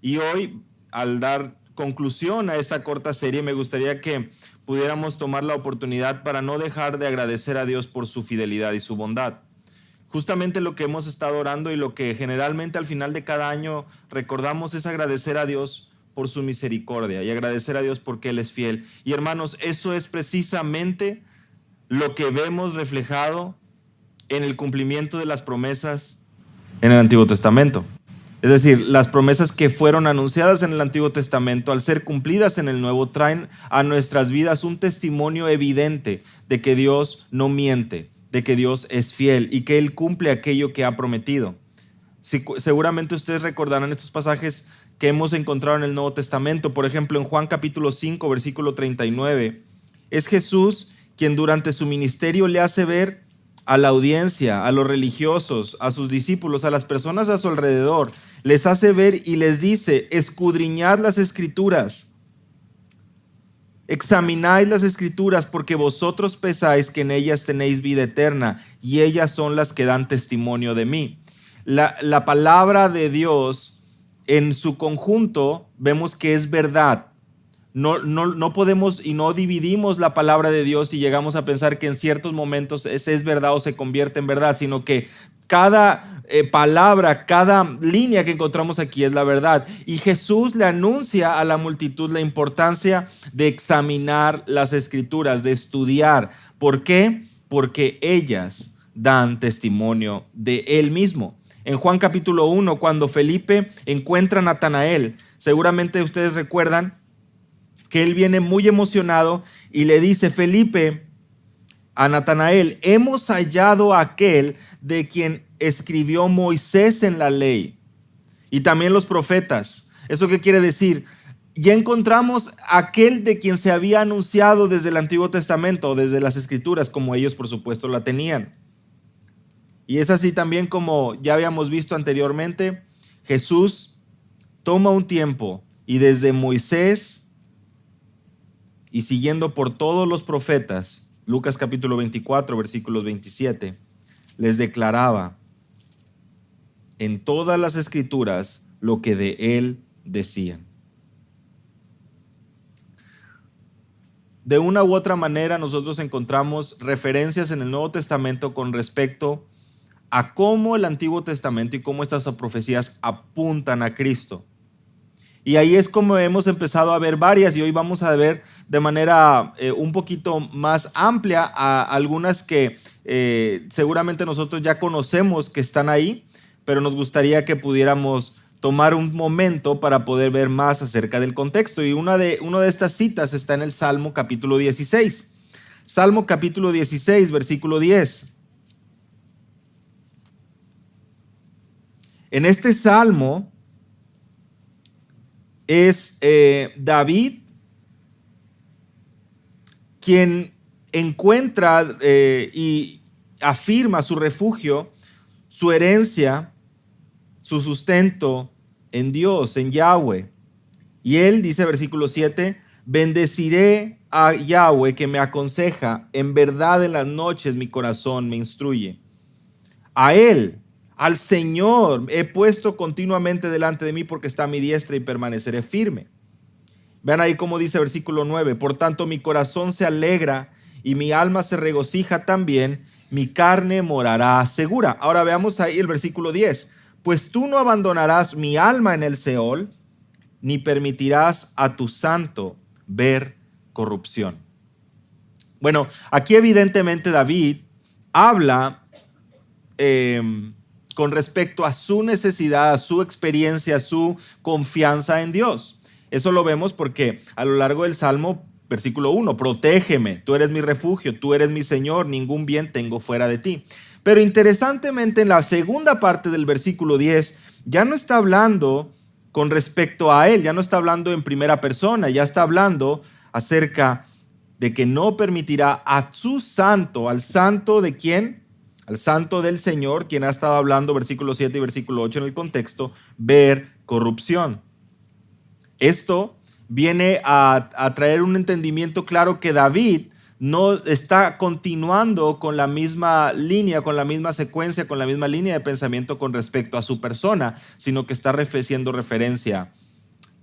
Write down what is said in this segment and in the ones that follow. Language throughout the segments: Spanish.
Y hoy, al dar conclusión a esta corta serie, me gustaría que pudiéramos tomar la oportunidad para no dejar de agradecer a Dios por su fidelidad y su bondad. Justamente lo que hemos estado orando y lo que generalmente al final de cada año recordamos es agradecer a Dios por su misericordia y agradecer a Dios porque Él es fiel. Y hermanos, eso es precisamente lo que vemos reflejado en el cumplimiento de las promesas en el Antiguo Testamento. Es decir, las promesas que fueron anunciadas en el Antiguo Testamento, al ser cumplidas en el Nuevo, traen a nuestras vidas un testimonio evidente de que Dios no miente, de que Dios es fiel y que Él cumple aquello que ha prometido. Seguramente ustedes recordarán estos pasajes que hemos encontrado en el Nuevo Testamento. Por ejemplo, en Juan capítulo 5, versículo 39, es Jesús quien durante su ministerio le hace ver a la audiencia, a los religiosos, a sus discípulos, a las personas a su alrededor, les hace ver y les dice: escudriñad las Escrituras, examinad las Escrituras, porque vosotros pensáis que en ellas tenéis vida eterna, y ellas son las que dan testimonio de mí. La palabra de Dios en su conjunto vemos que es verdad. No podemos y no dividimos la palabra de Dios y llegamos a pensar que en ciertos momentos es verdad o se convierte en verdad, sino que cada palabra, cada línea que encontramos aquí es la verdad. Y Jesús le anuncia a la multitud la importancia de examinar las Escrituras, de estudiar. ¿Por qué? Porque ellas dan testimonio de Él mismo. En Juan capítulo 1, cuando Felipe encuentra a Natanael, seguramente ustedes recuerdan que él viene muy emocionado y le dice: Felipe, a Natanael, hemos hallado a aquel de quien escribió Moisés en la ley y también los profetas. ¿Eso qué quiere decir? Ya encontramos aquel de quien se había anunciado desde el Antiguo Testamento, desde las Escrituras, como ellos por supuesto la tenían. Y es así también como ya habíamos visto anteriormente, Jesús toma un tiempo y desde Moisés y siguiendo por todos los profetas, Lucas capítulo 24, versículos 27, les declaraba en todas las Escrituras lo que de él decían. De una u otra manera nosotros encontramos referencias en el Nuevo Testamento con respecto a cómo el Antiguo Testamento y cómo estas profecías apuntan a Cristo. Y ahí es como hemos empezado a ver varias, y hoy vamos a ver de manera un poquito más amplia a algunas que seguramente nosotros ya conocemos que están ahí, pero nos gustaría que pudiéramos tomar un momento para poder ver más acerca del contexto. Y una de estas citas está en el Salmo capítulo 16. Salmo capítulo 16, versículo 10. En este salmo es David quien encuentra y afirma su refugio, su herencia, su sustento en Dios, en Yahweh. Y él dice, versículo 7, bendeciré a Yahweh que me aconseja, en verdad en las noches mi corazón me instruye. A él, al Señor, he puesto continuamente delante de mí, porque está a mi diestra y permaneceré firme. Vean ahí cómo dice versículo 9, por tanto mi corazón se alegra y mi alma se regocija también, mi carne morará segura. Ahora veamos ahí el versículo 10, pues tú no abandonarás mi alma en el Seol, ni permitirás a tu santo ver corrupción. Bueno, aquí evidentemente David habla con respecto a su necesidad, a su experiencia, a su confianza en Dios. Eso lo vemos porque a lo largo del Salmo, versículo 1, protégeme, tú eres mi refugio, tú eres mi Señor, ningún bien tengo fuera de ti. Pero interesantemente, en la segunda parte del versículo 10, ya no está hablando con respecto a él, ya no está hablando en primera persona, ya está hablando acerca de que no permitirá a su santo, al santo de quién, al santo del Señor, quien ha estado hablando, versículo 7 y versículo 8 en el contexto, ver corrupción. Esto viene a traer un entendimiento claro que David no está continuando con la misma línea, con la misma secuencia, con la misma línea de pensamiento con respecto a su persona, sino que está haciendo referencia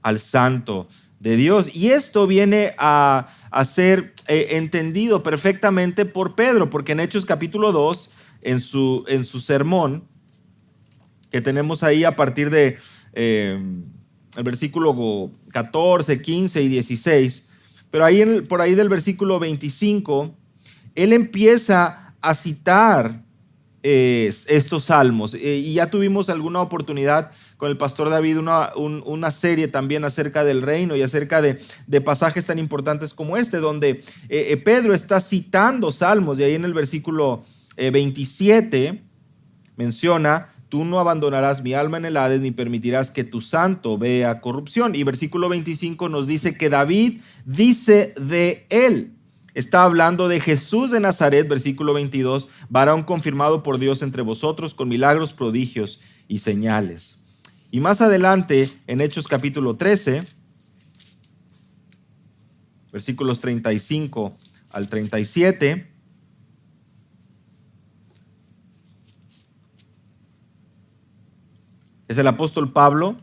al Santo de Dios. Y esto viene a ser entendido perfectamente por Pedro, porque en Hechos capítulo 2, en su sermón, que tenemos ahí a partir de el versículo 14, 15 y 16, pero ahí por ahí del versículo 25, él empieza a citar estos salmos. Y ya tuvimos alguna oportunidad con el pastor David, una serie también acerca del reino y acerca de pasajes tan importantes como este, donde Pedro está citando salmos, y ahí en el versículo 27 menciona: tú no abandonarás mi alma en el Hades, ni permitirás que tu santo vea corrupción. Y versículo 25 nos dice que David dice de él. Está hablando de Jesús de Nazaret, versículo 22, varón confirmado por Dios entre vosotros con milagros, prodigios y señales. Y más adelante, en Hechos capítulo 13, versículos 35 al 37, es el apóstol Pablo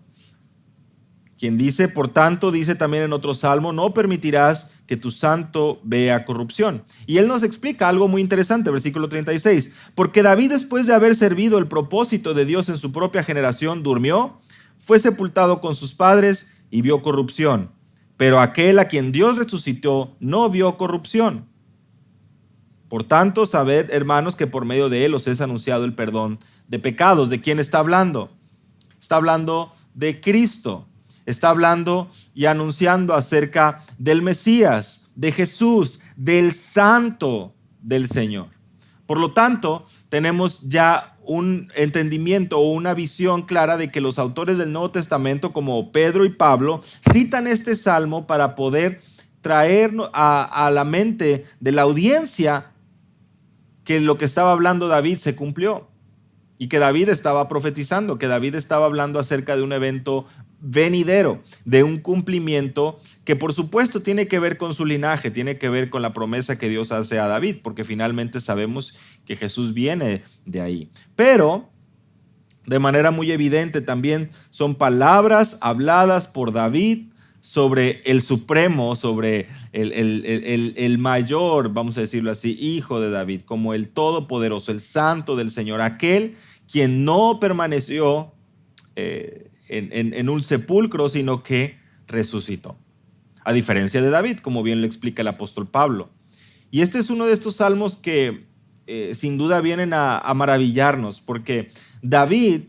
quien dice: por tanto, dice también en otro salmo, no permitirás que tu santo vea corrupción. Y él nos explica algo muy interesante, versículo 36, porque David, después de haber servido el propósito de Dios en su propia generación, durmió, fue sepultado con sus padres y vio corrupción. Pero aquel a quien Dios resucitó no vio corrupción. Por tanto, sabed, hermanos, que por medio de él os es anunciado el perdón de pecados. ¿De quién está hablando? Está hablando de Cristo. Está hablando y anunciando acerca del Mesías, de Jesús, del Santo del Señor. Por lo tanto, tenemos ya un entendimiento o una visión clara de que los autores del Nuevo Testamento, como Pedro y Pablo, citan este salmo para poder traer a la mente de la audiencia que lo que estaba hablando David se cumplió. Y que David estaba profetizando, que David estaba hablando acerca de un evento venidero, de un cumplimiento que por supuesto tiene que ver con su linaje, tiene que ver con la promesa que Dios hace a David, porque finalmente sabemos que Jesús viene de ahí. Pero de manera muy evidente también son palabras habladas por David sobre el supremo, sobre el mayor, vamos a decirlo así, hijo de David, como el todopoderoso, el santo del Señor, aquel quien no permaneció en un sepulcro, sino que resucitó. A diferencia de David, como bien lo explica el apóstol Pablo. Y este es uno de estos salmos que sin duda vienen a maravillarnos, porque David,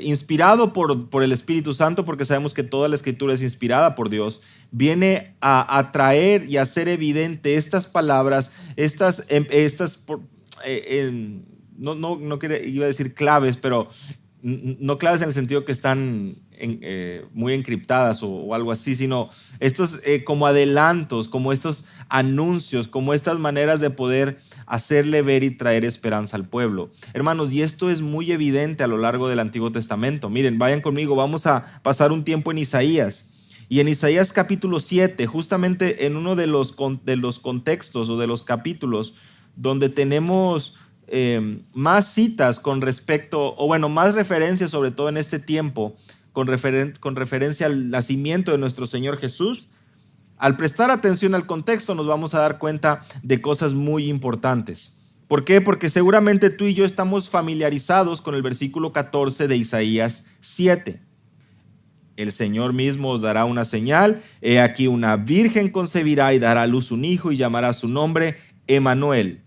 inspirado por el Espíritu Santo, porque sabemos que toda la Escritura es inspirada por Dios, viene a traer y a hacer evidente estas palabras, iba a decir claves, pero no claves en el sentido que están muy encriptadas o algo así, sino estos como adelantos, como estos anuncios, como estas maneras de poder hacerle ver y traer esperanza al pueblo. Hermanos, y esto es muy evidente a lo largo del Antiguo Testamento. Miren, vayan conmigo, vamos a pasar un tiempo en Isaías. Y en Isaías capítulo 7, justamente en uno de los contextos o de los capítulos donde tenemos más citas con respecto, o bueno, más referencias sobre todo en este tiempo, con referencia al nacimiento de nuestro Señor Jesús. Al prestar atención al contexto nos vamos a dar cuenta de cosas muy importantes. ¿Por qué? Porque seguramente tú y yo estamos familiarizados con el versículo 14 de Isaías 7. El Señor mismo os dará una señal, he aquí una virgen concebirá y dará a luz un hijo y llamará su nombre Emmanuel.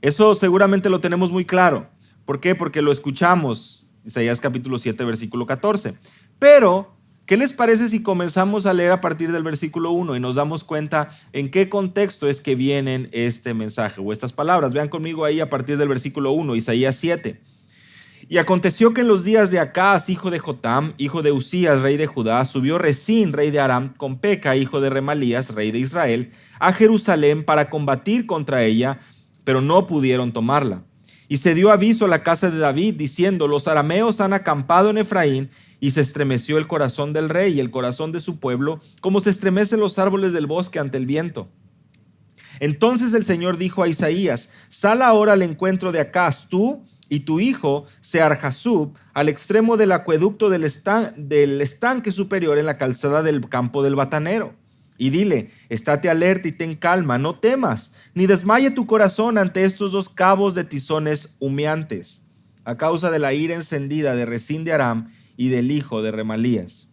Eso seguramente lo tenemos muy claro. ¿Por qué? Porque lo escuchamos, Isaías capítulo 7, versículo 14. Pero, ¿qué les parece si comenzamos a leer a partir del versículo 1 y nos damos cuenta en qué contexto es que vienen este mensaje o estas palabras? Vean conmigo ahí a partir del versículo 1, Isaías 7. Y aconteció que en los días de Acaz, hijo de Jotam, hijo de Usías, rey de Judá, subió Resín, rey de Aram, con Peca, hijo de Remalías, rey de Israel, a Jerusalén para combatir contra ella, pero no pudieron tomarla. Y se dio aviso a la casa de David, diciendo: los arameos han acampado en Efraín, y se estremeció el corazón del rey y el corazón de su pueblo, como se estremecen los árboles del bosque ante el viento. Entonces el Señor dijo a Isaías: sal ahora al encuentro de Acaz, tú y tu hijo Sear-Jasub al extremo del acueducto del estanque superior en la calzada del campo del batanero. Y dile, estate alerta y ten calma, no temas, ni desmaye tu corazón ante estos dos cabos de tizones humeantes, a causa de la ira encendida de Resín de Aram y del hijo de Remalías.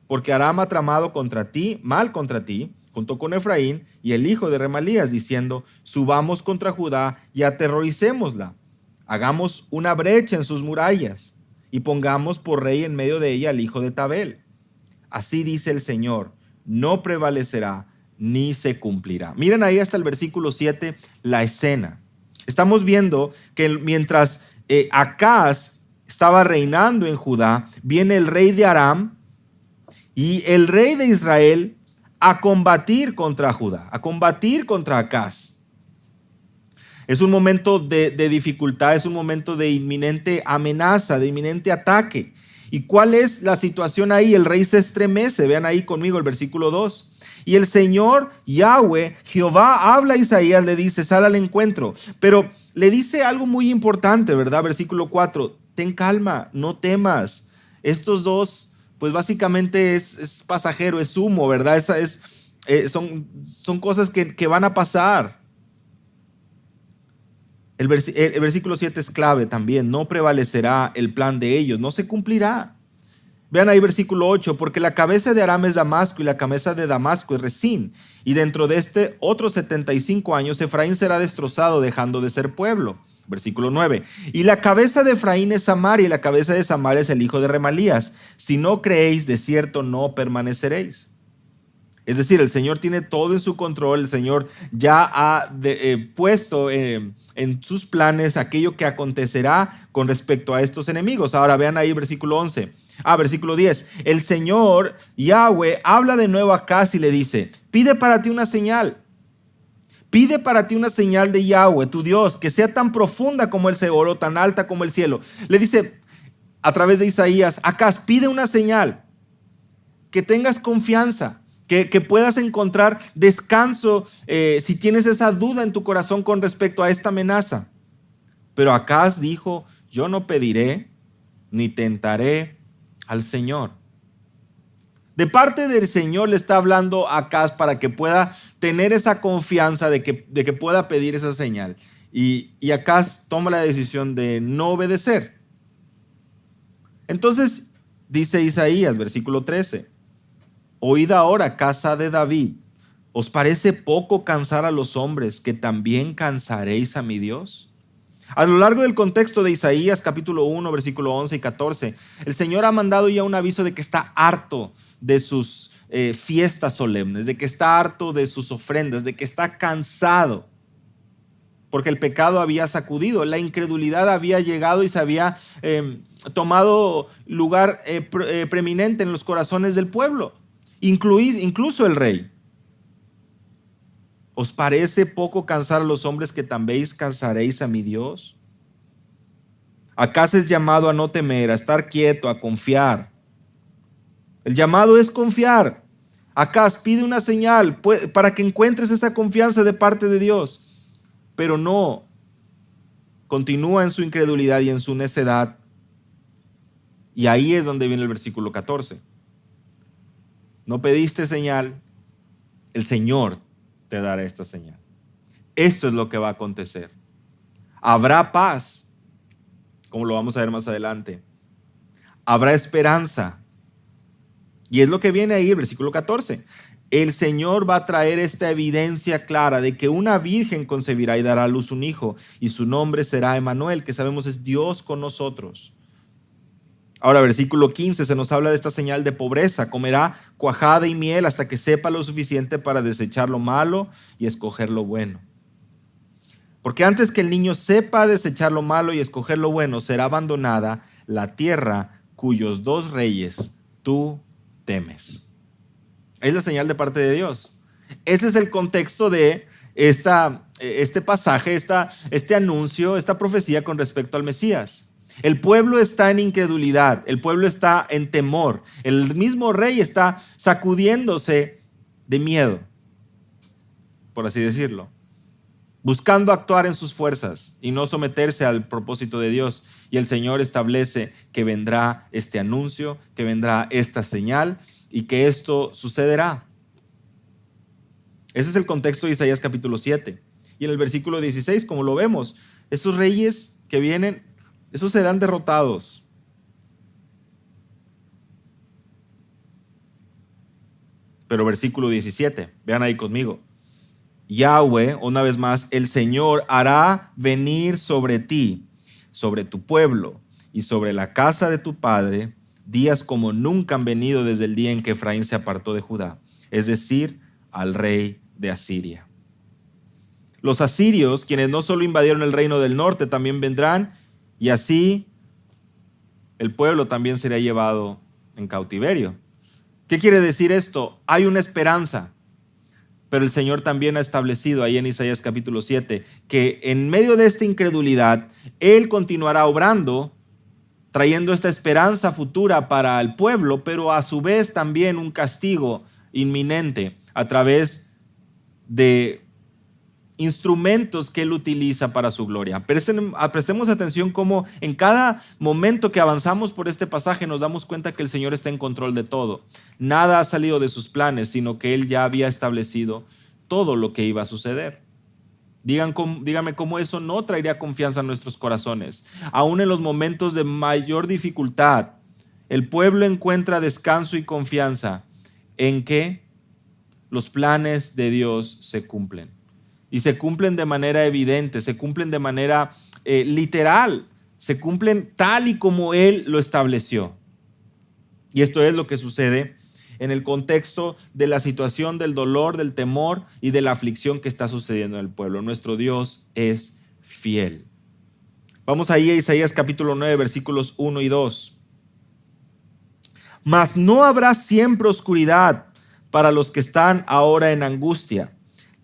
Porque Aram ha tramado contra ti, mal contra ti, junto con Efraín y el hijo de Remalías, diciendo, subamos contra Judá y aterroricémosla. Hagamos una brecha en sus murallas y pongamos por rey en medio de ella al hijo de Tabel. Así dice el Señor, no prevalecerá ni se cumplirá. Miren ahí hasta el versículo 7 la escena. Estamos viendo que mientras Acaz estaba reinando en Judá, viene el rey de Aram y el rey de Israel a combatir contra Judá, a combatir contra Acaz. Es un momento de dificultad, es un momento de inminente amenaza, de inminente ataque. ¿Y cuál es la situación ahí? El rey se estremece. Vean ahí conmigo el versículo 2. Y el Señor, Yahweh, Jehová, habla a Isaías, le dice, sal al encuentro. Pero le dice algo muy importante, ¿verdad? Versículo 4. Ten calma, no temas. Estos dos, pues básicamente es pasajero, es humo, ¿verdad? Son cosas que van a pasar. El versículo 7 es clave también. No prevalecerá el plan de ellos, no se cumplirá. Vean ahí versículo 8, porque la cabeza de Aram es Damasco y la cabeza de Damasco es Resín. Y dentro de otros 75 años Efraín será destrozado, dejando de ser pueblo. Versículo 9. Y la cabeza de Efraín es Samaria y la cabeza de Samaria es el hijo de Remalías. Si no creéis, de cierto no permaneceréis. Es decir, el Señor tiene todo en su control, el Señor ya ha puesto en sus planes aquello que acontecerá con respecto a estos enemigos. Ahora vean ahí versículo 11. Versículo 10. El Señor, Yahweh, habla de nuevo a Acaz y le dice, pide para ti una señal. Pide para ti una señal de Yahweh, tu Dios, que sea tan profunda como el Seol o tan alta como el cielo. Le dice a través de Isaías, Acaz, pide una señal, que tengas confianza. Que puedas encontrar descanso si tienes esa duda en tu corazón con respecto a esta amenaza. Pero Acaz dijo, yo no pediré ni tentaré al Señor. De parte del Señor le está hablando a Acaz para que pueda tener esa confianza de que pueda pedir esa señal. Y Acaz toma la decisión de no obedecer. Entonces dice Isaías, versículo 13. Oíd ahora, casa de David, ¿os parece poco cansar a los hombres, que también cansaréis a mi Dios? A lo largo del contexto de Isaías, capítulo 1, versículo 11 y 14, el Señor ha mandado ya un aviso de que está harto de sus fiestas solemnes, de que está harto de sus ofrendas, de que está cansado, porque el pecado había sacudido, la incredulidad había llegado y se había tomado lugar preeminente en los corazones del pueblo. Incluso el rey. ¿Os parece poco cansar a los hombres, que también cansaréis a mi Dios? Acaz es llamado a no temer, a estar quieto, a confiar. El llamado es confiar. Acaz pide una señal para que encuentres esa confianza de parte de Dios, pero no continúa en su incredulidad y en su necedad. Y ahí es donde viene el versículo 14. No pediste señal, el Señor te dará esta señal. Esto es lo que va a acontecer. Habrá paz, como lo vamos a ver más adelante. Habrá esperanza. Y es lo que viene ahí, el versículo 14. El Señor va a traer esta evidencia clara de que una virgen concebirá y dará a luz un hijo, y su nombre será Emmanuel, que sabemos es Dios con nosotros. Ahora, versículo 15, se nos habla de esta señal de pobreza. Comerá cuajada y miel hasta que sepa lo suficiente para desechar lo malo y escoger lo bueno. Porque antes que el niño sepa desechar lo malo y escoger lo bueno, será abandonada la tierra cuyos dos reyes tú temes. Es la señal de parte de Dios. Ese es el contexto de este pasaje, este anuncio, esta profecía con respecto al Mesías. El pueblo está en incredulidad, el pueblo está en temor, el mismo rey está sacudiéndose de miedo, por así decirlo. buscando actuar en sus fuerzas y no someterse al propósito de Dios. Y el Señor establece que vendrá este anuncio, que vendrá esta señal y que esto sucederá. Ese es el contexto de Isaías capítulo 7. Y en el versículo 16, como lo vemos, esos reyes que vienen, esos serán derrotados. Pero versículo 17, vean ahí conmigo. Yahweh, una vez más, el Señor hará venir sobre ti, sobre tu pueblo y sobre la casa de tu padre, días como nunca han venido desde el día en que Efraín se apartó de Judá, es decir, al rey de Asiria. Los asirios, quienes no solo invadieron el reino del norte, también vendrán, y así el pueblo también será llevado en cautiverio. ¿Qué quiere decir esto? Hay una esperanza. Pero el Señor también ha establecido ahí en Isaías capítulo 7 que en medio de esta incredulidad, Él continuará obrando, trayendo esta esperanza futura para el pueblo, pero a su vez también un castigo inminente a través de instrumentos que Él utiliza para su gloria. Prestemos atención cómo en cada momento que avanzamos por este pasaje nos damos cuenta que el Señor está en control de todo. Nada ha salido de sus planes, sino que Él ya había establecido todo lo que iba a suceder. Dígame cómo eso no traería confianza a nuestros corazones. Aún en los momentos de mayor dificultad, el pueblo encuentra descanso y confianza en que los planes de Dios se cumplen. Y se cumplen de manera evidente, se cumplen de manera literal, se cumplen tal y como Él lo estableció. Y esto es lo que sucede en el contexto de la situación del dolor, del temor y de la aflicción que está sucediendo en el pueblo. Nuestro Dios es fiel. Vamos ahí a Isaías capítulo 9, versículos 1 y 2. Mas no habrá siempre oscuridad para los que están ahora en angustia,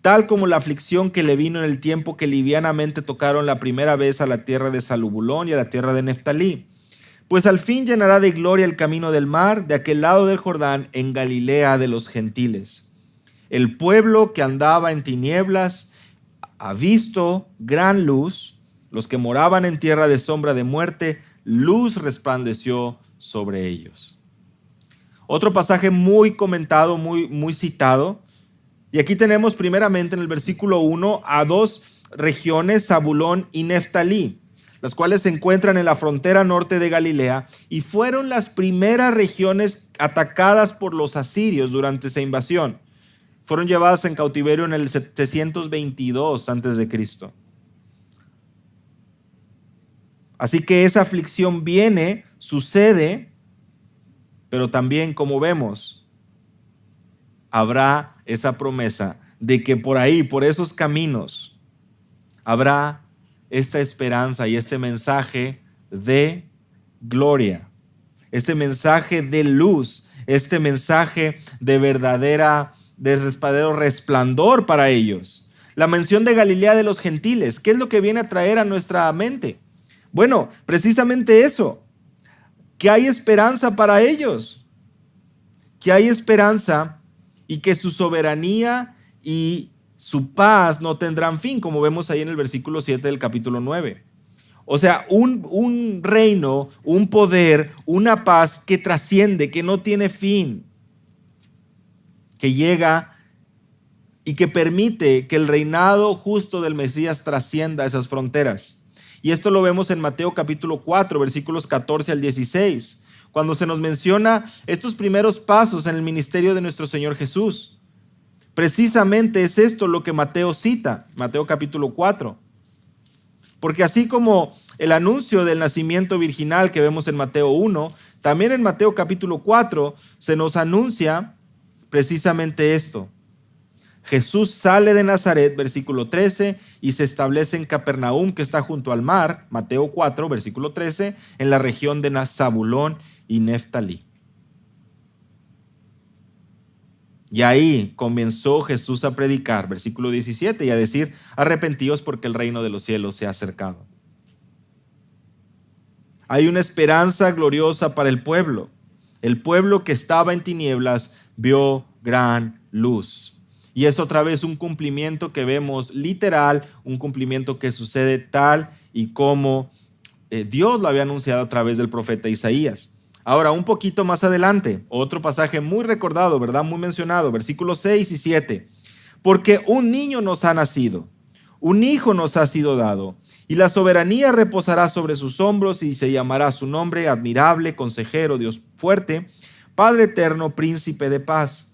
tal como la aflicción que le vino en el tiempo que livianamente tocaron la primera vez a la tierra de Zebulón y a la tierra de Neftalí. Pues al fin llenará de gloria el camino del mar, de aquel lado del Jordán, en Galilea de los gentiles. El pueblo que andaba en tinieblas ha visto gran luz. Los que moraban en tierra de sombra de muerte, luz resplandeció sobre ellos. Otro pasaje muy comentado, muy citado. Y aquí tenemos primeramente en el versículo 1 a dos regiones, Zabulón y Neftalí, las cuales se encuentran en la frontera norte de Galilea y fueron las primeras regiones atacadas por los asirios durante esa invasión. Fueron llevadas en cautiverio en el 722 a.C. Así que esa aflicción viene, sucede, pero también, como vemos, habrá esa promesa de que por ahí, por esos caminos, habrá esta esperanza y este mensaje de gloria, este mensaje de luz, este mensaje de verdadero resplandor para ellos. La mención de Galilea de los gentiles, ¿qué es lo que viene a traer a nuestra mente? Bueno, precisamente eso, que hay esperanza para ellos, que hay esperanza y que su soberanía y su paz no tendrán fin, como vemos ahí en el versículo 7 del capítulo 9. O sea, un reino, un poder, una paz que trasciende, que no tiene fin, que llega y que permite que el reinado justo del Mesías trascienda esas fronteras. Y esto lo vemos en Mateo capítulo 4, versículos 14 al 16. Cuando se nos menciona estos primeros pasos en el ministerio de nuestro Señor Jesús. Precisamente es esto lo que Mateo cita, Mateo capítulo 4. Porque así como el anuncio del nacimiento virginal que vemos en Mateo 1, también en Mateo capítulo 4 se nos anuncia precisamente esto. Jesús sale de Nazaret, versículo 13, y se establece en Capernaum, que está junto al mar, Mateo 4, versículo 13, en la región de Zabulón y Neftalí. Y ahí comenzó Jesús a predicar, versículo 17, y a decir, arrepentíos porque el reino de los cielos se ha acercado. Hay una esperanza gloriosa para el pueblo. El pueblo que estaba en tinieblas vio gran luz. Y es otra vez un cumplimiento que vemos literal, un cumplimiento que sucede tal y como Dios lo había anunciado a través del profeta Isaías. Ahora, un poquito más adelante, otro pasaje muy recordado, ¿verdad? Muy mencionado, versículos 6 y 7. Porque un niño nos ha nacido, un hijo nos ha sido dado, y la soberanía reposará sobre sus hombros y se llamará su nombre admirable, consejero, Dios fuerte, Padre eterno, príncipe de paz.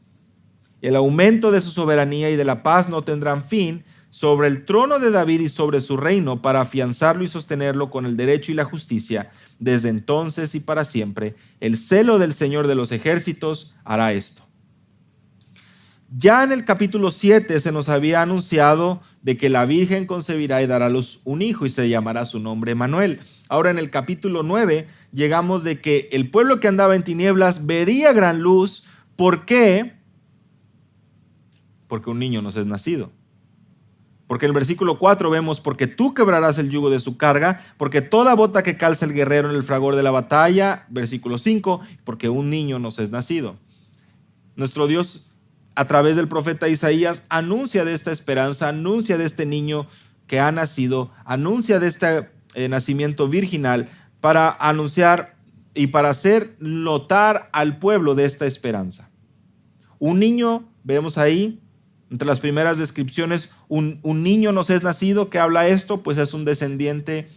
El aumento de su soberanía y de la paz no tendrán fin sobre el trono de David y sobre su reino, para afianzarlo y sostenerlo con el derecho y la justicia, desde entonces y para siempre. El celo del Señor de los ejércitos hará esto. Ya en el capítulo 7 se nos había anunciado de que la Virgen concebirá y dará a luz un hijo y se llamará su nombre Manuel. Ahora en el capítulo 9 llegamos de que el pueblo que andaba en tinieblas vería gran luz. ¿Por qué? Porque un niño nos es nacido. Porque en el versículo 4 vemos, porque tú quebrarás el yugo de su carga, porque toda bota que calza el guerrero en el fragor de la batalla, versículo 5, porque un niño nos es nacido. Nuestro Dios, a través del profeta Isaías, anuncia de esta esperanza, anuncia de este niño que ha nacido, anuncia de este nacimiento virginal para anunciar y para hacer notar al pueblo de esta esperanza. Un niño, vemos ahí, entre las primeras descripciones, un niño nos es nacido. ¿Qué habla esto? Pues es un descendiente,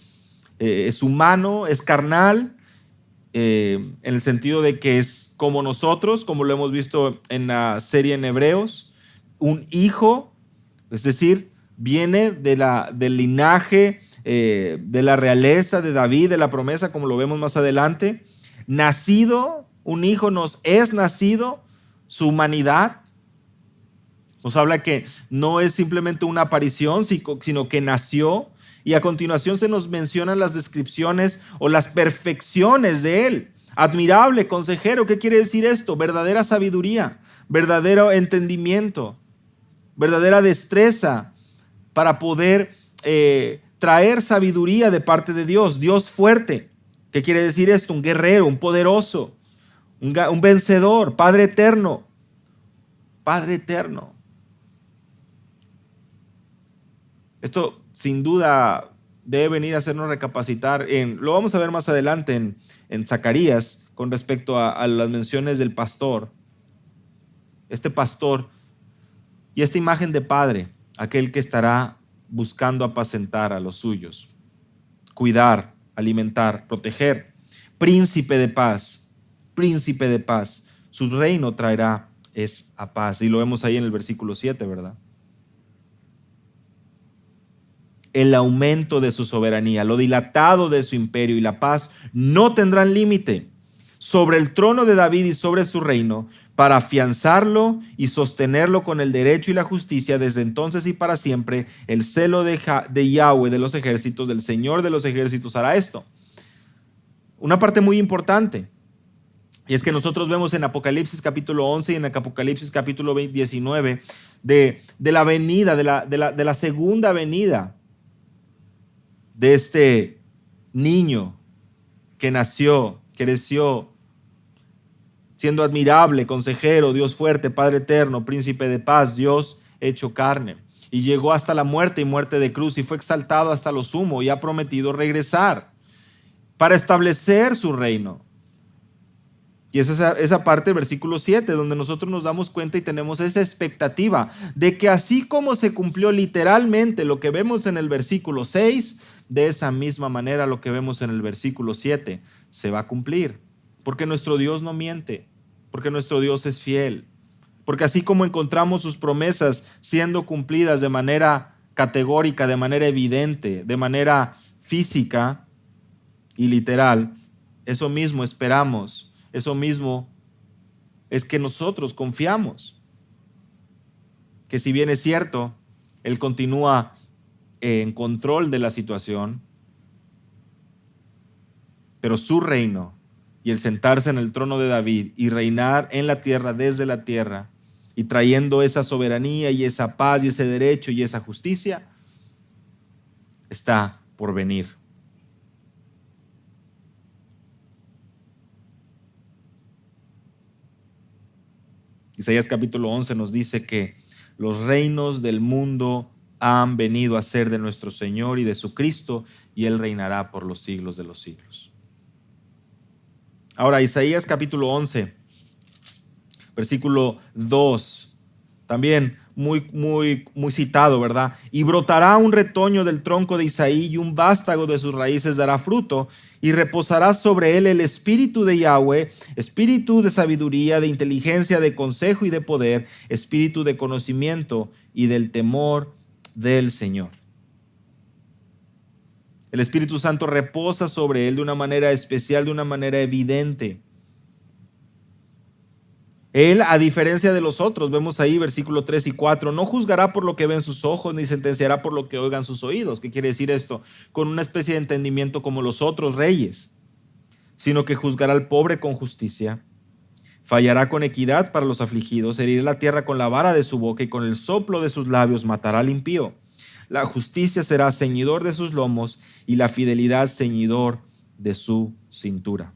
es humano, es carnal, en el sentido de que es como nosotros, como lo hemos visto en la serie en Hebreos, un hijo, es decir, viene del linaje, de la realeza de David, de la promesa, como lo vemos más adelante. Nacido, un hijo nos es nacido, su humanidad. Nos habla que no es simplemente una aparición, sino que nació. Y a continuación se nos mencionan las descripciones o las perfecciones de él. Admirable, consejero. ¿Qué quiere decir esto? Verdadera sabiduría, verdadero entendimiento, verdadera destreza para poder traer sabiduría de parte de Dios. Dios fuerte. ¿Qué quiere decir esto? Un guerrero, un poderoso, un vencedor, Padre eterno. Padre eterno. Esto sin duda debe venir a hacernos recapacitar. Lo vamos a ver más adelante en Zacarías con respecto a las menciones del pastor. Este pastor y esta imagen de padre, aquel que estará buscando apacentar a los suyos, cuidar, alimentar, proteger. Príncipe de paz, príncipe de paz. Su reino traerá es a paz. Y lo vemos ahí en el versículo 7, ¿verdad? El aumento de su soberanía, lo dilatado de su imperio y la paz no tendrán límite sobre el trono de David y sobre su reino, para afianzarlo y sostenerlo con el derecho y la justicia desde entonces y para siempre. El celo de Yahweh de los ejércitos, del Señor de los ejércitos, hará esto. Una parte muy importante, y es que nosotros vemos en Apocalipsis capítulo 11 y en Apocalipsis capítulo 19 de la venida, de la segunda venida de este niño que nació, creció, siendo admirable, consejero, Dios fuerte, Padre eterno, príncipe de paz, Dios hecho carne. Y llegó hasta la muerte y muerte de cruz y fue exaltado hasta lo sumo y ha prometido regresar para establecer su reino. Y es esa parte del versículo 7, donde nosotros nos damos cuenta y tenemos esa expectativa de que así como se cumplió literalmente lo que vemos en el versículo 6, de esa misma manera lo que vemos en el versículo 7 se va a cumplir. Porque nuestro Dios no miente, porque nuestro Dios es fiel. Porque así como encontramos sus promesas siendo cumplidas de manera categórica, de manera evidente, de manera física y literal, eso mismo esperamos. Eso mismo es que nosotros confiamos. Que si bien es cierto, Él continúa en control de la situación, pero su reino y el sentarse en el trono de David y reinar en la tierra desde la tierra y trayendo esa soberanía y esa paz y ese derecho y esa justicia, está por venir. Isaías capítulo 11 nos dice que Los reinos del mundo han venido a ser de nuestro Señor y de su Cristo, y Él reinará por los siglos de los siglos. Ahora, Isaías capítulo 11, versículo 2, también muy citado, ¿verdad? Y brotará un retoño del tronco de Isaí, y un vástago de sus raíces dará fruto, y reposará sobre él el espíritu de Yahweh, espíritu de sabiduría, de inteligencia, de consejo y de poder, espíritu de conocimiento y del temor del Señor. El Espíritu Santo reposa sobre él de una manera especial, de una manera evidente. Él, a diferencia de los otros, vemos ahí versículo 3 y 4, no juzgará por lo que ven sus ojos, ni sentenciará por lo que oigan sus oídos. ¿Qué quiere decir esto? Con una especie de entendimiento como los otros reyes, sino que juzgará al pobre con justicia, fallará con equidad para los afligidos, herirá la tierra con la vara de su boca, y con el soplo de sus labios matará al impío. La justicia será ceñidor de sus lomos, y la fidelidad ceñidor de su cintura.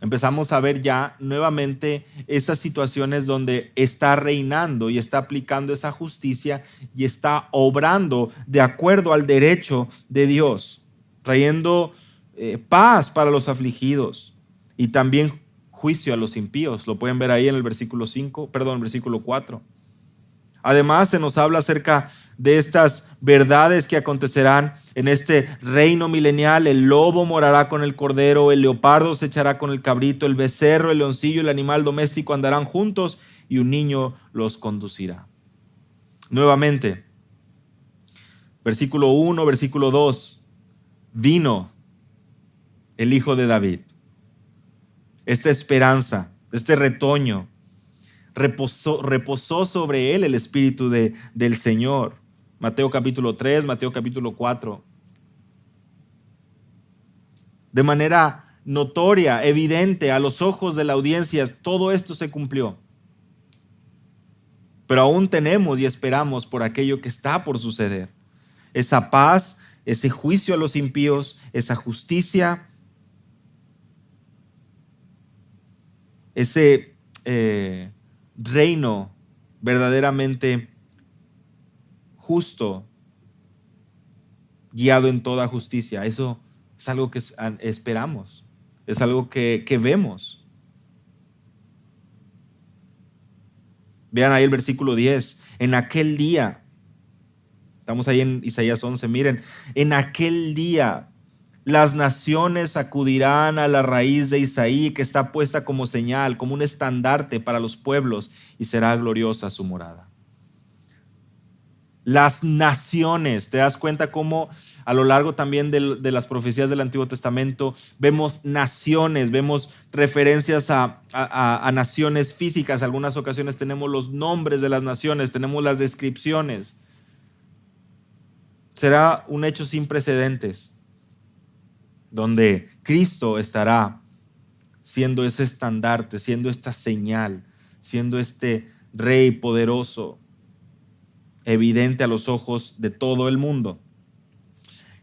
Empezamos a ver ya nuevamente esas situaciones donde está reinando y está aplicando esa justicia y está obrando de acuerdo al derecho de Dios, trayendo paz para los afligidos y también juicio a los impíos. Lo pueden ver ahí en el versículo 4. Además, se nos habla acerca de estas verdades que acontecerán en este reino milenial. El lobo morará con el cordero, el leopardo se echará con el cabrito, el becerro, el leoncillo, el animal doméstico andarán juntos, y un niño los conducirá. Nuevamente, versículo 1, versículo 2, vino el Hijo de David. Esta esperanza, este retoño, reposó sobre él el Espíritu del Señor. Mateo capítulo 3, Mateo capítulo 4. De manera notoria, evidente, a los ojos de la audiencia, todo esto se cumplió. Pero aún tenemos y esperamos por aquello que está por suceder. Esa paz, ese juicio a los impíos, esa justicia, ese reino verdaderamente justo, guiado en toda justicia. Eso es algo que esperamos, es algo que vemos. Vean ahí el versículo 10. En aquel día, estamos ahí en Isaías 11, miren, en aquel día las naciones acudirán a la raíz de Isaí, que está puesta como señal, como un estandarte para los pueblos, y será gloriosa su morada. Las naciones, te das cuenta cómo a lo largo también de las profecías del Antiguo Testamento vemos naciones, vemos referencias a naciones físicas. En algunas ocasiones tenemos los nombres de las naciones, tenemos las descripciones. Será un hecho sin precedentes, donde Cristo estará siendo ese estandarte, siendo esta señal, siendo este Rey poderoso, evidente a los ojos de todo el mundo.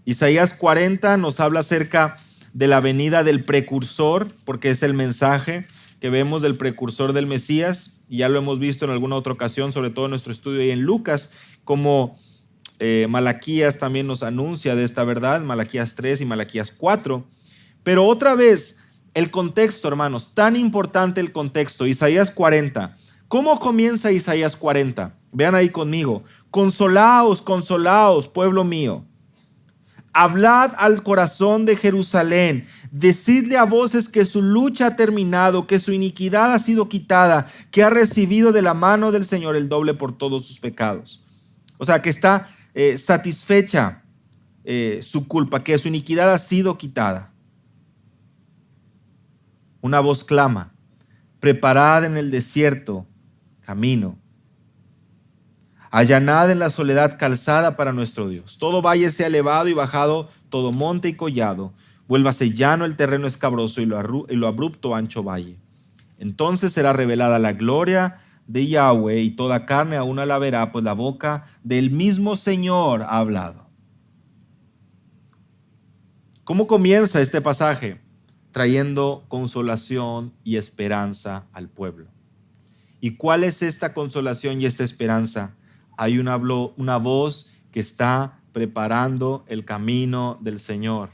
Isaías 40 nos habla acerca de la venida del precursor, porque es el mensaje que vemos del precursor del Mesías, y ya lo hemos visto en alguna otra ocasión, sobre todo en nuestro estudio ahí en Lucas, como Malaquías también nos anuncia de esta verdad, Malaquías 3 y Malaquías 4. Pero otra vez, el contexto, hermanos, tan importante el contexto. Isaías 40. ¿Cómo comienza Isaías 40? Vean ahí conmigo. Consolaos, consolaos, pueblo mío. Hablad al corazón de Jerusalén. Decidle a voces que su lucha ha terminado, que su iniquidad ha sido quitada, que ha recibido de la mano del Señor el doble por todos sus pecados. O sea, que está satisfecha su culpa, que su iniquidad ha sido quitada. Una voz clama: preparad en el desierto camino, allanad en la soledad calzada para nuestro Dios. Todo valle sea elevado y bajado, todo monte y collado. Vuélvase llano el terreno escabroso y lo abrupto ancho valle. Entonces será revelada la gloria de Yahweh, y toda carne aún la verá, pues la boca del mismo Señor ha hablado. ¿Cómo comienza este pasaje? Trayendo consolación y esperanza al pueblo. ¿Y cuál es esta consolación y esta esperanza? Hay una voz que está preparando el camino del Señor.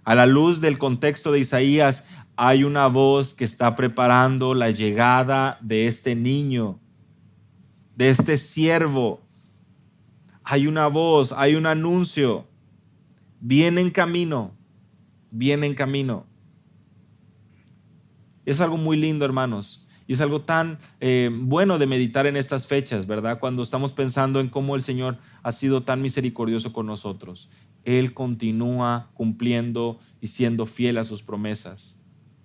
A la luz del contexto de Isaías, hay una voz que está preparando la llegada de este niño, de este siervo. Hay una voz, hay un anuncio. Viene en camino, viene en camino. Es algo muy lindo, hermanos. Y es algo tan bueno de meditar en estas fechas, ¿verdad? Cuando estamos pensando en cómo el Señor ha sido tan misericordioso con nosotros. Él continúa cumpliendo y siendo fiel a sus promesas.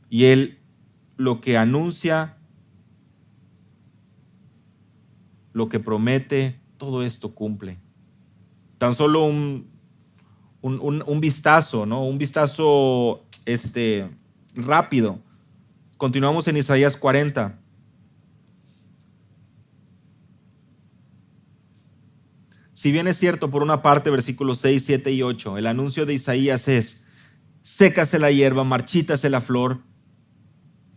Y Él lo que anuncia, lo que promete, todo esto cumple. Tan solo un vistazo, ¿no? Un vistazo rápido. Continuamos en Isaías 40. Si bien es cierto, por una parte, versículos 6, 7 y 8, el anuncio de Isaías es: sécase la hierba, marchítase la flor,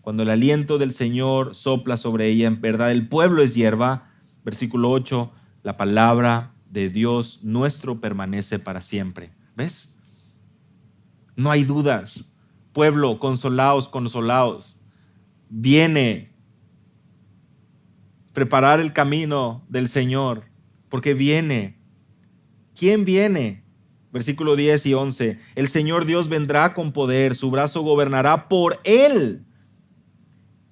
cuando el aliento del Señor sopla sobre ella, en verdad el pueblo es hierba. Versículo 8, la palabra de Dios nuestro permanece para siempre. ¿Ves? No hay dudas. Pueblo, consolaos, consolaos. Viene preparar el camino del Señor, porque viene. ¿Quién viene? Versículo 10 y 11. El Señor Dios vendrá con poder, su brazo gobernará por él.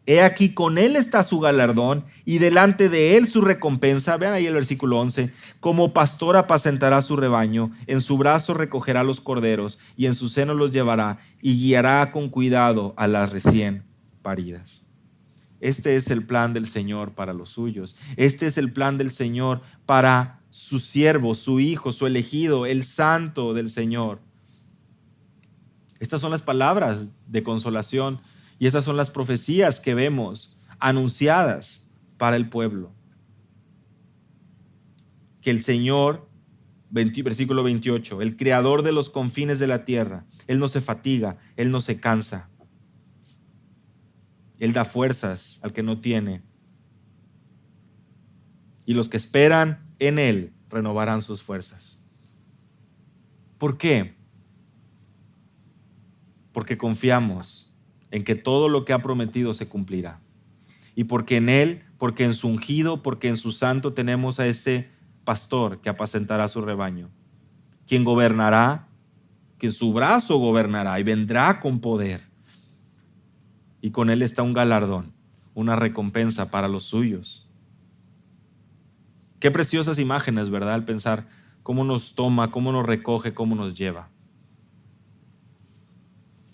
He aquí, con él está su galardón y delante de él su recompensa. Vean ahí el versículo 11. Como pastor apacentará su rebaño, en su brazo recogerá los corderos y en su seno los llevará y guiará con cuidado a las recién paridas. Este es el plan del Señor para los suyos. Este es el plan del Señor para su siervo, su hijo, su elegido, el santo del Señor. Estas son las palabras de consolación y estas son las profecías que vemos anunciadas para el pueblo. Que el Señor, versículo 28, el creador de los confines de la tierra, Él no se fatiga, Él no se cansa. Él da fuerzas al que no tiene. Y los que esperan en Él renovarán sus fuerzas. ¿Por qué? Porque confiamos en que todo lo que ha prometido se cumplirá. Y porque en Él, porque en su ungido, porque en su santo tenemos a este pastor que apacentará su rebaño, quien gobernará, que en su brazo gobernará y vendrá con poder. Y con Él está un galardón, una recompensa para los suyos. Qué preciosas imágenes, ¿verdad? Al pensar cómo nos toma, cómo nos recoge, cómo nos lleva.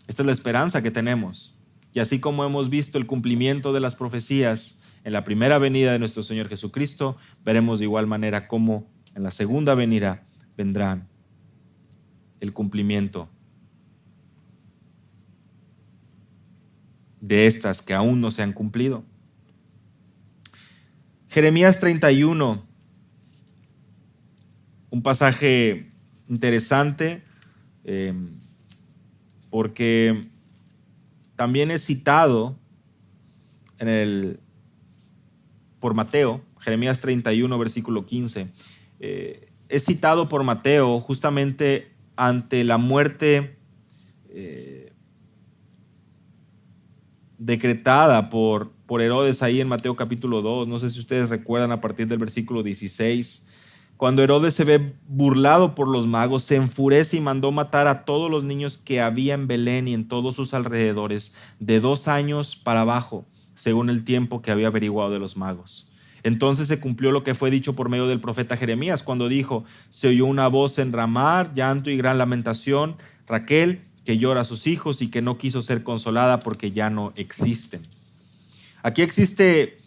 Esta es la esperanza que tenemos. Y así como hemos visto el cumplimiento de las profecías en la primera venida de nuestro Señor Jesucristo, veremos de igual manera cómo en la segunda venida vendrán el cumplimiento de estas que aún no se han cumplido. Jeremías 31, un pasaje interesante porque también es citado por Mateo. Jeremías 31, versículo 15. Es citado por Mateo justamente ante la muerte decretada por Herodes ahí en Mateo capítulo 2. No sé si ustedes recuerdan a partir del versículo 16. Cuando Herodes se ve burlado por los magos, se enfurece y mandó matar a todos los niños que había en Belén y en todos sus alrededores, de 2 años para abajo, según el tiempo que había averiguado de los magos. Entonces se cumplió lo que fue dicho por medio del profeta Jeremías, cuando dijo: se oyó una voz en Ramá, llanto y gran lamentación, Raquel, que llora a sus hijos y que no quiso ser consolada porque ya no existen. Aquí existe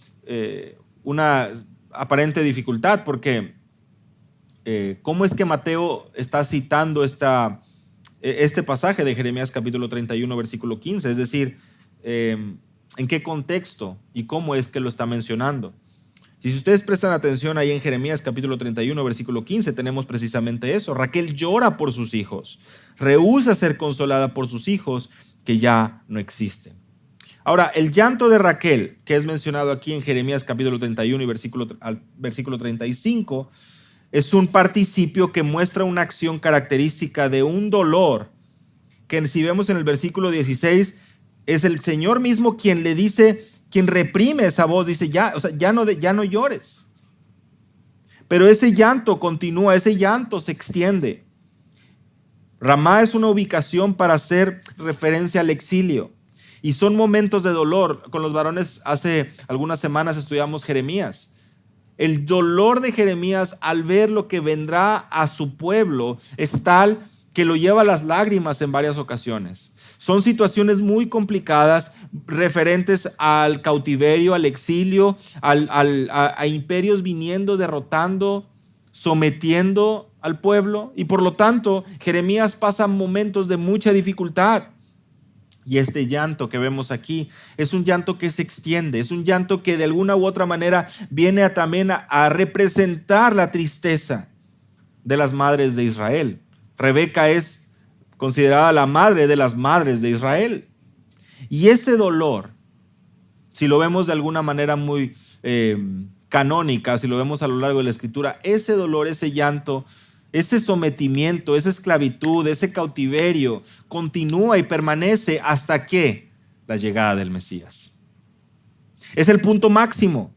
una aparente dificultad porque ¿cómo es que Mateo está citando este pasaje de Jeremías capítulo 31, versículo 15? Es decir, ¿en qué contexto y cómo es que lo está mencionando? Si ustedes prestan atención ahí en Jeremías capítulo 31, versículo 15, tenemos precisamente eso. Raquel llora por sus hijos, rehúsa ser consolada por sus hijos que ya no existen. Ahora, el llanto de Raquel, que es mencionado aquí en Jeremías capítulo 31 y versículo 35, es un participio que muestra una acción característica de un dolor, que si vemos en el versículo 16, es el Señor mismo quien le dice, quien reprime esa voz, dice, ya no llores. Pero ese llanto continúa, ese llanto se extiende. Ramá es una ubicación para hacer referencia al exilio. Y son momentos de dolor. Con los varones hace algunas semanas estudiamos Jeremías. El dolor de Jeremías al ver lo que vendrá a su pueblo es tal que lo lleva a las lágrimas en varias ocasiones. Son situaciones muy complicadas referentes al cautiverio, al exilio, a imperios viniendo, derrotando, sometiendo al pueblo. Y por lo tanto, Jeremías pasa momentos de mucha dificultad. Y este llanto que vemos aquí es un llanto que se extiende, es un llanto que de alguna u otra manera viene también a representar la tristeza de las madres de Israel. Rebeca es considerada la madre de las madres de Israel. Y ese dolor, si lo vemos de alguna manera muy canónica, si lo vemos a lo largo de la Escritura, ese dolor, ese llanto, ese sometimiento, esa esclavitud, ese cautiverio continúa y permanece hasta que la llegada del Mesías. Es el punto máximo.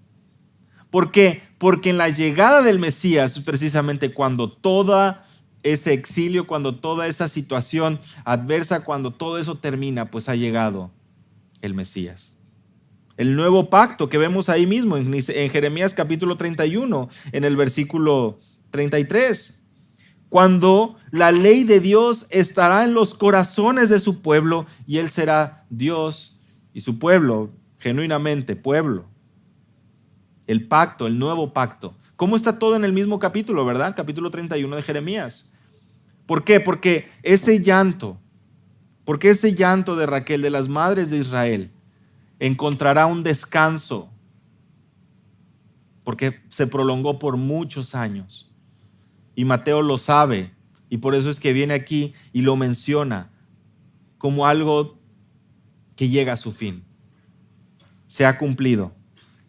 ¿Por qué? Porque en la llegada del Mesías es precisamente cuando todo ese exilio, cuando toda esa situación adversa, cuando todo eso termina, pues ha llegado el Mesías. El nuevo pacto que vemos ahí mismo en Jeremías capítulo 31, en el versículo 33. Cuando la ley de Dios estará en los corazones de su pueblo y Él será Dios y su pueblo, genuinamente pueblo. El pacto, el nuevo pacto. ¿Cómo está todo en el mismo capítulo, verdad? Capítulo 31 de Jeremías. ¿Por qué? Porque ese llanto de Raquel, de las madres de Israel, encontrará un descanso porque se prolongó por muchos años. Y Mateo lo sabe, y por eso es que viene aquí y lo menciona como algo que llega a su fin. Se ha cumplido.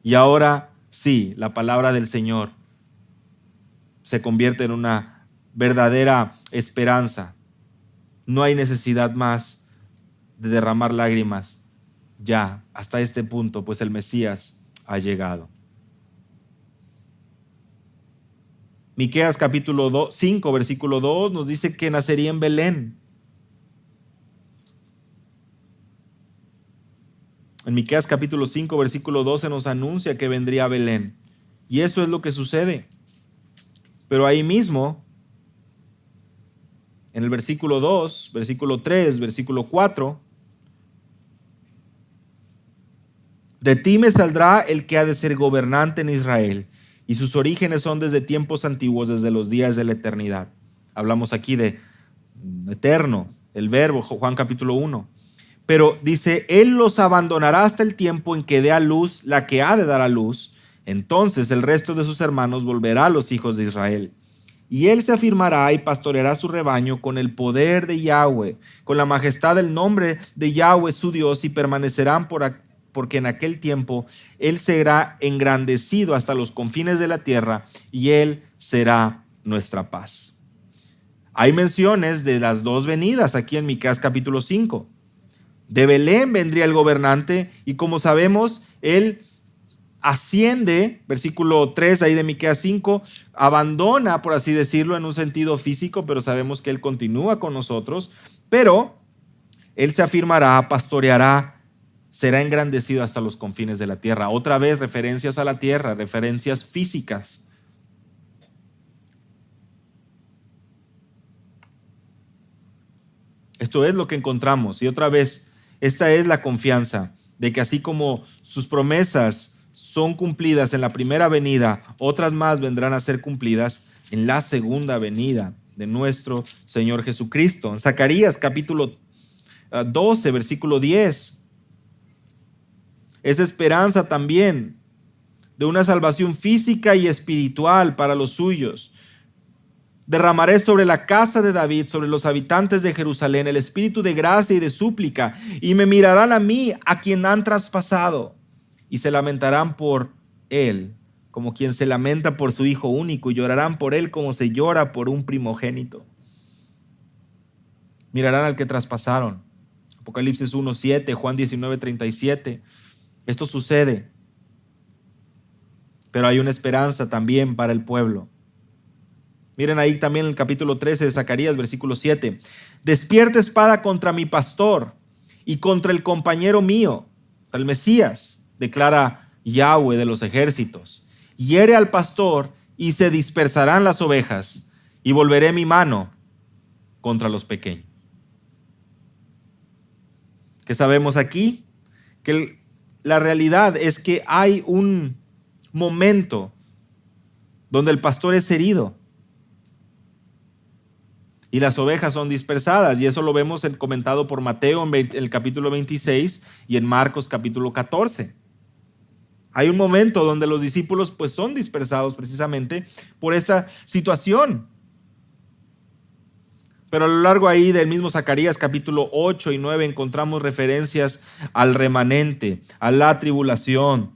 Y ahora sí, la palabra del Señor se convierte en una verdadera esperanza. No hay necesidad más de derramar lágrimas ya hasta este punto, pues el Mesías ha llegado. Miqueas capítulo 5, versículo 2 nos dice que nacería en Belén. En Miqueas capítulo 5, versículo 12 nos anuncia que vendría a Belén. Y eso es lo que sucede. Pero ahí mismo, en el versículo 2, versículo 3, versículo 4, de ti me saldrá el que ha de ser gobernante en Israel, y sus orígenes son desde tiempos antiguos, desde los días de la eternidad. Hablamos aquí de eterno, el verbo, Juan capítulo 1. Pero dice, Él los abandonará hasta el tiempo en que dé a luz la que ha de dar a luz. Entonces el resto de sus hermanos volverá a los hijos de Israel. Y Él se afirmará y pastoreará su rebaño con el poder de Yahweh, con la majestad del nombre de Yahweh su Dios, y permanecerán porque en aquel tiempo Él será engrandecido hasta los confines de la tierra, y Él será nuestra paz. Hay menciones de las dos venidas aquí en Miqueas capítulo 5. De Belén vendría el gobernante, y como sabemos, Él asciende, versículo 3 ahí de Miqueas 5, abandona, por así decirlo, en un sentido físico, pero sabemos que Él continúa con nosotros, pero Él se afirmará, pastoreará, será engrandecido hasta los confines de la tierra. Otra vez referencias a la tierra, referencias físicas. Esto es lo que encontramos. Y otra vez, esta es la confianza de que así como sus promesas son cumplidas en la primera venida, otras más vendrán a ser cumplidas en la segunda venida de nuestro Señor Jesucristo. En Zacarías capítulo 12, versículo 10. Es esperanza también de una salvación física y espiritual para los suyos. Derramaré sobre la casa de David, sobre los habitantes de Jerusalén, el espíritu de gracia y de súplica, y me mirarán a mí, a quien han traspasado, y se lamentarán por él, como quien se lamenta por su hijo único, y llorarán por él como se llora por un primogénito. Mirarán al que traspasaron. Apocalipsis 1:7, Juan 19:37. Esto sucede, pero hay una esperanza también para el pueblo. Miren ahí también en el capítulo 13 de Zacarías, versículo 7. Despierta espada contra mi pastor y contra el compañero mío, el Mesías, declara Yahweh de los ejércitos. Hiere al pastor y se dispersarán las ovejas, y volveré mi mano contra los pequeños. ¿Qué sabemos aquí? Que la realidad es que hay un momento donde el pastor es herido y las ovejas son dispersadas, y eso lo vemos comentado por Mateo en el capítulo 26 y en Marcos capítulo 14. Hay un momento donde los discípulos pues son dispersados precisamente por esta situación. Pero a lo largo ahí del mismo Zacarías capítulo 8 y 9 encontramos referencias al remanente, a la tribulación,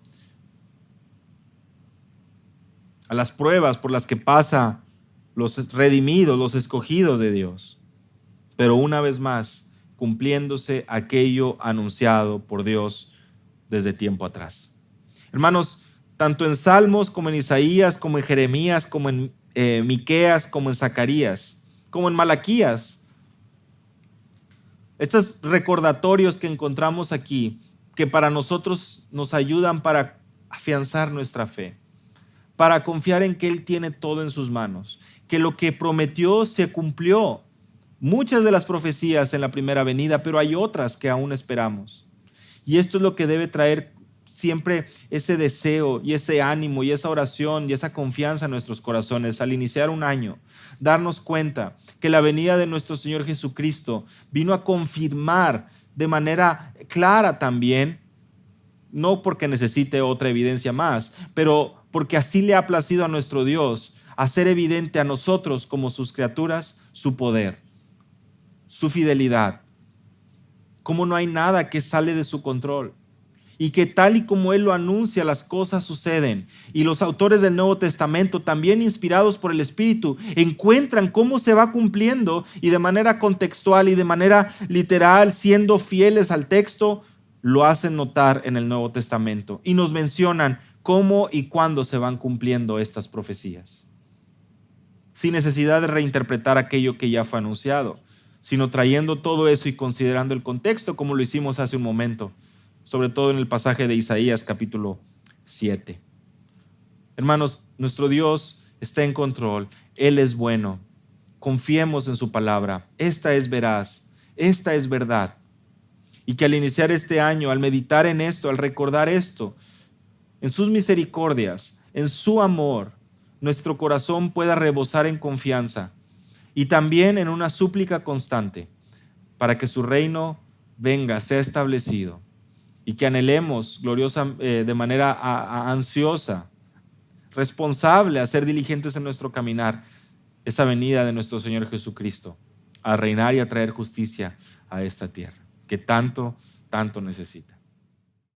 a las pruebas por las que pasa los redimidos, los escogidos de Dios. Pero una vez más, cumpliéndose aquello anunciado por Dios desde tiempo atrás. Hermanos, tanto en Salmos como en Isaías, como en Jeremías, como en Miqueas, como en Zacarías, como en Malaquías, estos recordatorios que encontramos aquí, que para nosotros nos ayudan para afianzar nuestra fe, para confiar en que Él tiene todo en sus manos, que lo que prometió se cumplió. Muchas de las profecías en la primera venida, pero hay otras que aún esperamos. Y esto es lo que debe traer siempre ese deseo y ese ánimo y esa oración y esa confianza en nuestros corazones al iniciar un año. Darnos cuenta que la venida de nuestro Señor Jesucristo vino a confirmar de manera clara también, no porque necesite otra evidencia más, pero porque así le ha placido a nuestro Dios hacer evidente a nosotros como sus criaturas su poder, su fidelidad, como no hay nada que sale de su control y que tal y como Él lo anuncia, las cosas suceden. Y los autores del Nuevo Testamento, también inspirados por el Espíritu, encuentran cómo se va cumpliendo y de manera contextual y de manera literal, siendo fieles al texto, lo hacen notar en el Nuevo Testamento y nos mencionan cómo y cuándo se van cumpliendo estas profecías, sin necesidad de reinterpretar aquello que ya fue anunciado, sino trayendo todo eso y considerando el contexto como lo hicimos hace un momento, sobre todo en el pasaje de Isaías capítulo 7. Hermanos, nuestro Dios está en control, Él es bueno, confiemos en su palabra, esta es veraz, esta es verdad, y que al iniciar este año, al meditar en esto, al recordar esto, en sus misericordias, en su amor, nuestro corazón pueda rebosar en confianza y también en una súplica constante para que su reino venga, sea establecido, y que anhelemos de manera ansiosa, responsable, a ser diligentes en nuestro caminar, esa venida de nuestro Señor Jesucristo, a reinar y a traer justicia a esta tierra, que tanto, tanto necesita.